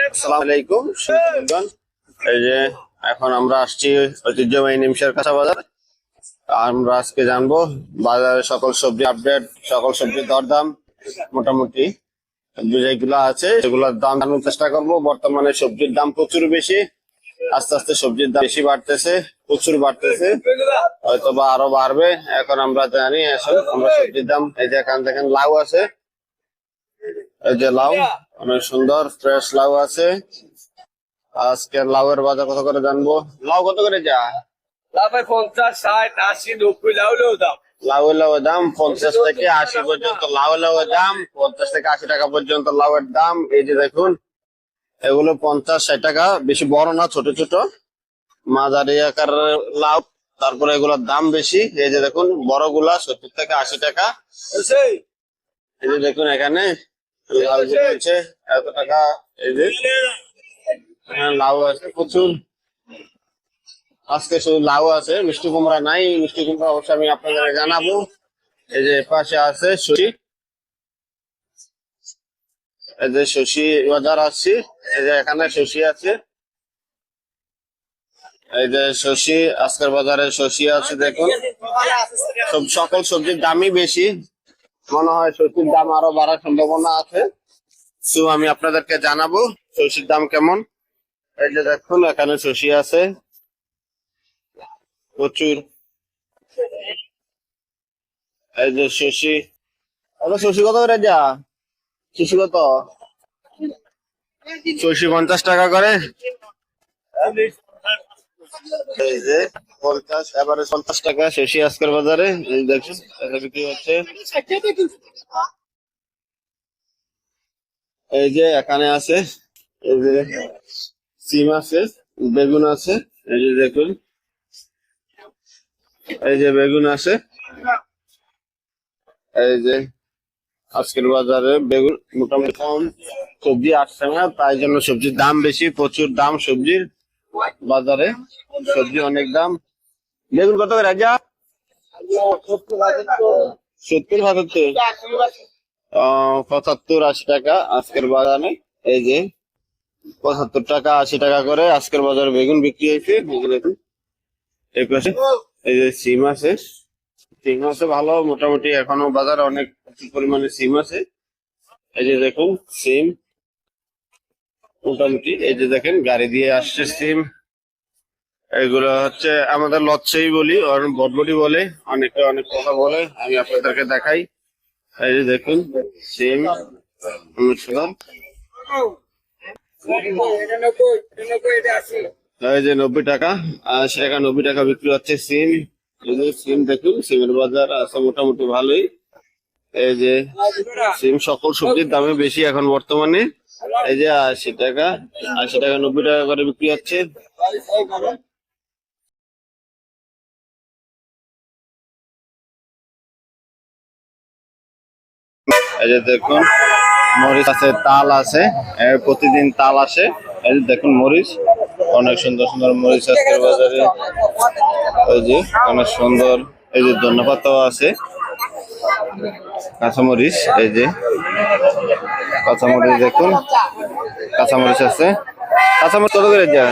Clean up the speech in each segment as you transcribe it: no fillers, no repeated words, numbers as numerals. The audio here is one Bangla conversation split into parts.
আসসালামু আলাইকুম বন্ধুগণ। এই যে এখন আমরা আসছি ঐতিহ্যবাহী নিমশের কাঁচা বাজার। আমরা আজকে জানবো বাজারে সকল সবজি আপডেট, সকল সবজির দরদাম, মোটামুটি যেগুলো আছে সেগুলোর দাম জানার চেষ্টা করব। বর্তমানে সবজির দাম প্রচুর বেশি, আস্তে আস্তে সবজির দাম বেশি বাড়তেছে, প্রচুর বাড়তেছে, হয়তো বা আরো বাড়বে। এখন আমরা জানি এখন আমরা সবজির দাম, এই যে এখানে দেখেন লাউ আছে, এই যে লাউ অনেক সুন্দর ফ্রেশ লাউ আছে। আজকে লাউয়ের বাজার কত করে জানবো। লাউ কত করে যা? লাউ 50, 60, 80, 90 লাউ দাম। লাউয়ের দাম 50 থেকে 80 পর্যন্ত। লাউয়ের দাম 50 থেকে 80 টাকা পর্যন্ত লাউয়ের দাম। এই যে দেখুন, এগুলো 50-60 টাকা, বেশি বড় না, ছোট ছোট মাঝারি আকারের লাউ। তারপরে এগুলোর দাম বেশি। এই যে দেখুন বড়গুলা 70 থেকে 80 টাকা। এই যে দেখুন এখানে লাউ হচ্ছে এত টাকা। এই যে লাউ আছে প্রচুর। আজকে শুধু লাউ আছে, মিষ্টি কুমড়া নাই। মিষ্টি কুমড়া অবশ্যই আমি আপনাদের জানাবো। এই যে পাশে আছে শশি, এই যে শশি বাজার আসছি। এই যে এখানে শশি আছে, এই যে শশি আজকের বাজারে শশি আছে। দেখুন সকল সবজির দামই বেশি, মনে হয় শশির দাম আরো বাড়ার সম্ভাবনা আছে। তো আমি আপনাদেরকে জানাবো শশির দাম কেমন। এই যে দেখুন এখানে শশি আছে প্রচুর। এই যে শশি, শশি কত করে যা? শশি কত? শশি 50 টাকা করে। এই যে 50, এবারে 50 টাকা শশি আজকের বাজারে। এই দেখুন বিক্রি হচ্ছে। এই যে এখানে আছে, এই যে সিম আছে, বেগুন আছে। এই যে দেখুন, এই যে বেগুন আছে। এই যে আজকের বাজারে বেগুন মোটামুটি কম, সবজি আসছে না, তাই জন্য সবজির দাম বেশি, প্রচুর দাম সবজির বাজারে। সবজি অনেক দাম। বেগুন কত করে রাজা? 70-75, 75-80 টাকা আজকের বাজারে। এই যে 75 টাকা 80 টাকা করে আজকের বাজারে বেগুন বিক্রি হয়েছে। এই পাশে এই যে সিম আছে, সিম আছে ভালো মোটামুটি, এখনো বাজারে অনেক পরিমাণে সিম আছে। এই যে দেখুন সিম মোটামুটি, এই যে দেখেন গাড়ি দিয়ে আসছে সিম। এগুলো হচ্ছে আমাদের লচ্ছেই বলি, বটবটি বলে, অনেকে অনেক কথা বলে, আমি আপনাদেরকে দেখাই। এই যে দেখুন সিম এই যে 90 টাকা, 80 টাকা, 90 টাকা বিক্রি হচ্ছে সিম। এই যে সিম দেখুন, সিমের বাজার আছে মোটামুটি ভালোই। এই যে সিম সকল সবজির দামে বেশি এখন বর্তমানে। এই যে 80 টাকা, 80 টাকা, 90 টাকা করে বিক্রি হচ্ছে। এই যে দেখুন মরিচ আছে, তাল আছে, প্রতিদিন তাল আসে। এই যে দেখুন মরিচ, অনেক সুন্দর সুন্দর মরিচ আজকের বাজারে। এই যে অনেক সুন্দর, এই যে ধন্যপাতাও আছে, কাঁচামরিচ। এই যে কাঁচামরিচ দেখুন, কাঁচামরিচ আছে। কাঁচামরিচ কত করে যা?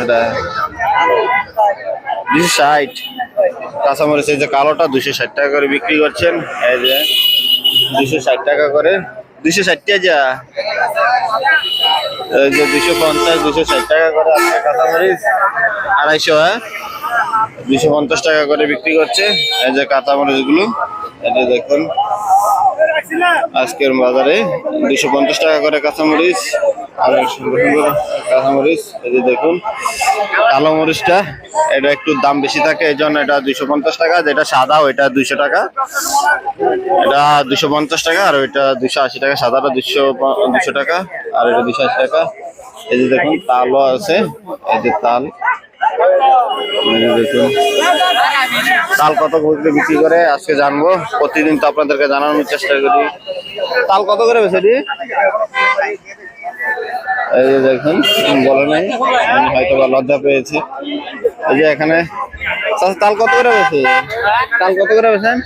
260 কাঁচামরিচ। এই যে কালোটা 260 টাকা করে বিক্রি করছেন। এই যে 260 টাকা করে, 260 যা। এই যে 250, 260 টাকা করে আজকে কাঁচামরিচ। 250, 250 টাকা করে বিক্রি করছে এই যে কাঁচামরিচ গুলো। এটা দেখুন আজকের বাজারে 250 টাকা করে কাঁচামরিচ। অনেক সুন্দর সুন্দর কাঁচামরিচ। এই যে দেখুন কালো মরিচটা, এটা একটু দাম বেশি থাকে, এই জন্য এটা 250 টাকা। যেটা সাদা ওইটা 200 টাকা, এটা 250 টাকা। আর ওইটা 280 টাকা, সাদাটা 200 টাকা, আর এটা 280 টাকা। এই যে দেখুন তালও আছে, এই যে তাল। দেখুন তাল কত করে বিক্রি করে আজকে জানবো। প্রতিদিন তো আপনাদেরকে জানানোর চেষ্টা করি। তাল কত করে বেশি? এই যে দেখুন বলে নাই, হয়তো বা লজ্জা পেয়েছে। এই যে এখানে তাল কত করে বেশি? তাল কত করে বেছেন?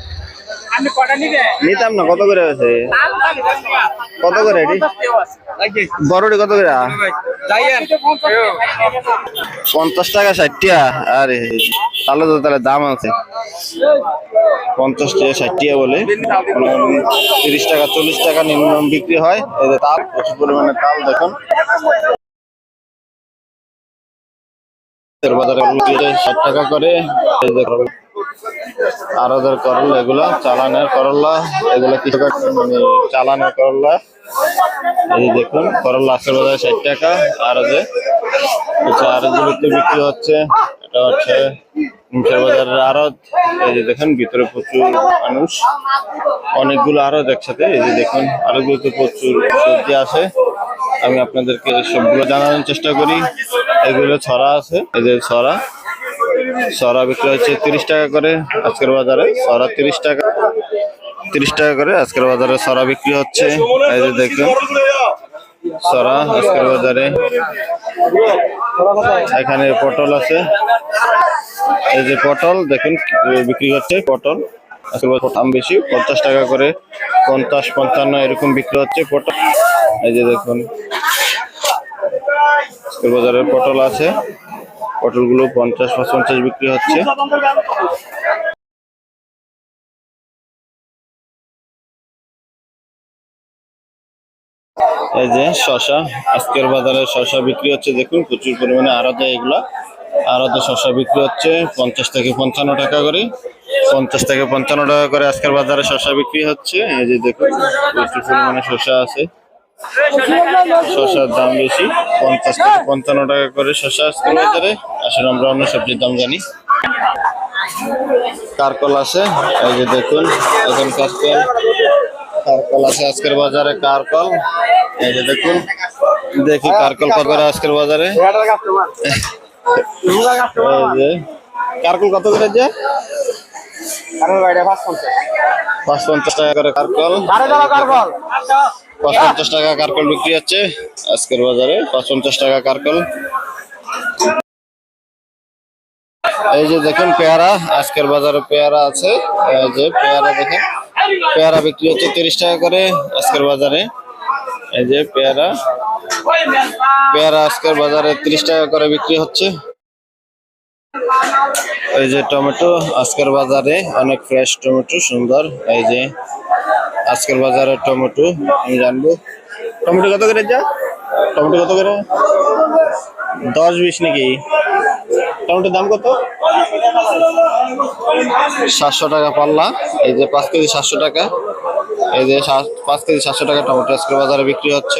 নিতাম না, কত করে আছে? কত করে এটি? বড়টি কত করে? 50 টাকা 60 টাকা। আরে তাহলে তো তাহলে দাম আছে। 50 টাকা 60 টাকা বলে 30 টাকা 40 টাকা নিম্ন বিক্রি হয়। এই যে তাল, প্রচুর পরিমাণে তাল দেখুন। বাজারে 60 টাকা করে। এই দেখুন আরদের করলা, এগুলা চালানের করলা, এগুলা কিছু মানে চালানের করলা। এই যে দেখুন করলা আজকের বাজারে 60 টাকা। আরদে আরদগুলোতে বিক্রি হচ্ছে। এটা হচ্ছে নিমশার বাজারের আড়ত। এই যে দেখেন ভিতরে প্রচুর মানুষ, অনেকগুলো আড়ত একসাথে। এই যে দেখুন আড়তগুলোতে প্রচুর সবজি আছে। আমি আপনাদেরকে সবগুলো জানানোর চেষ্টা করি। এগুলো ছড়া আছে, এই যে ছড়া বিক্রি হচ্ছে 30 টাকা করে আজকের বাজারে। ছড়া 30 টাকা করে আজকের বাজারে ছড়া বিক্রি হচ্ছে। এই যে দেখুন ছড়া আজকের বাজারে। এখানে পটল আছে, এই যে পটল দেখুন বিক্রি হচ্ছে। পটল আজকের বাজারে দাম বেশি, 50 টাকা করে, 50, 55 এরকম বিক্রি হচ্ছে পটল। এই যে দেখুন আজকের বাজারে পটল আছে, পটলগুলো 50, 55 বিক্রি হচ্ছে। এই যে শশা আজকের বাজারে শশা বিক্রি হচ্ছে দেখুন প্রচুর পরিমাণে। আড়তে এগুলা আড়তে শশা বিক্রি হচ্ছে 50 থেকে 55 টাকা করে। 50 থেকে 55 টাকা করে আজকের বাজারে শশা বিক্রি হচ্ছে। এই যে দেখুন প্রচুর পরিমাণে শশা আছে, শশার দাম বেশি, 50 থেকে 55 টাকা করে শশা আজকের বাজারে। আসলে আমরা অন্য সবজির দাম জানি। কারকল আছে, এই যে দেখুন এখন কারকল আছে আজকের বাজারে। কারকল এই যে দেখুন, দেখি কারকল কত করে আজকের বাজারে। এই যে কারকল কত করে? যে 550 টাকা করে কারকল। 550 টাকা কারকল বিক্রি হচ্ছে আজকের বাজারে। 550 টাকা কারকল। এই যে দেখুন পেয়ারা আজকের বাজারে পেয়ারা আছে। এই যে পেয়ারা দেখেন, পেয়ারা বিক্রি হচ্ছে 30 টাকা করে আজকের বাজারে। এই যে পেয়ারা আজকের বাজারে 30 টাকা করে বিক্রি হচ্ছে। এই যে টমেটো আজকের বাজারে অনেক ফ্রেশ টমেটো, সুন্দর। এই যে আজকের বাজারে টমেটো আমি জানবো টমেটো কত করে? যা টমেটো কত করে? 10-20 নাকি? টমেটোর দাম কত? 700 টাকা পাল্লা। এই যে 5 কেজি 700 টাকা। এই যে 5 কেজি 700 টাকা টমেটো আজকের বাজারে বিক্রি হচ্ছে।